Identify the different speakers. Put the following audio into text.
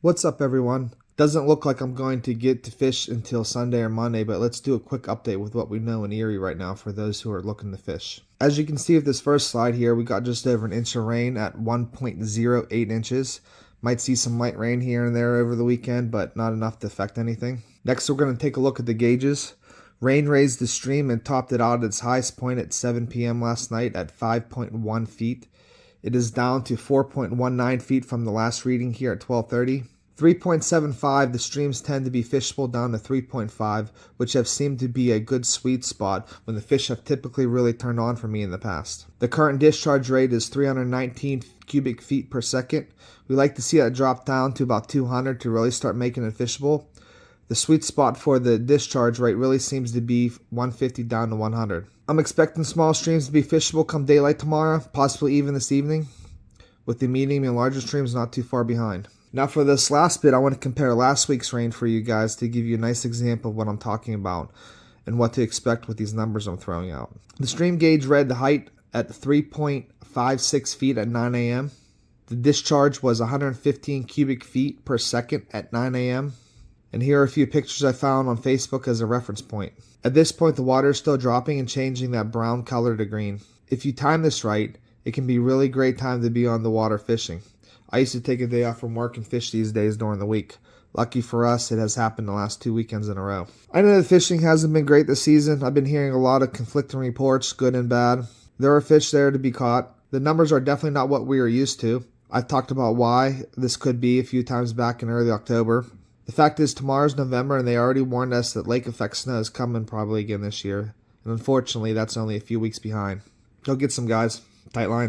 Speaker 1: What's up, everyone? Doesn't look like I'm going to get to fish until Sunday or Monday, but let's do a quick update with what we know in Erie right now for those who are looking to fish. As you can see with this first slide here, we got just over an inch of rain at 1.08 inches. Might see some light rain here and there over the weekend, but not enough to affect anything. Next, we're going to take a look at the gauges. Rain raised the stream and topped it out at its highest point at 7 p.m. last night at 5.1 feet. It is down to 4.19 feet from the last reading here at 12:30. 3.75, the streams tend to be fishable down to 3.5, which have seemed to be a good sweet spot when the fish have typically really turned on for me in the past. The current discharge rate is 319 cubic feet per second. We like to see that drop down to about 200 to really start making it fishable. The sweet spot for the discharge rate really seems to be 150 down to 100. I'm expecting small streams to be fishable come daylight tomorrow, possibly even this evening, with the medium and larger streams not too far behind. Now for this last bit, I want to compare last week's rain for you guys to give you a nice example of what I'm talking about and what to expect with these numbers I'm throwing out. The stream gauge read the height at 3.56 feet at 9 a.m. The discharge was 115 cubic feet per second at 9 a.m. And here are a few pictures I found on Facebook as a reference point. At this point, the water is still dropping and changing that brown color to green. If you time this right, it can be a really great time to be on the water fishing. I used to take a day off from work and fish these days during the week. Lucky for us, it has happened the last 2 weekends in a row. I know the fishing hasn't been great this season. I've been hearing a lot of conflicting reports, good and bad. There are fish there to be caught. The numbers are definitely not what we are used to. I've talked about why this could be a few times back in early October. The fact is, tomorrow's November, and they already warned us that lake effect snow is coming probably again this year. And unfortunately, that's only a few weeks behind. Go get some, guys. Tight lines.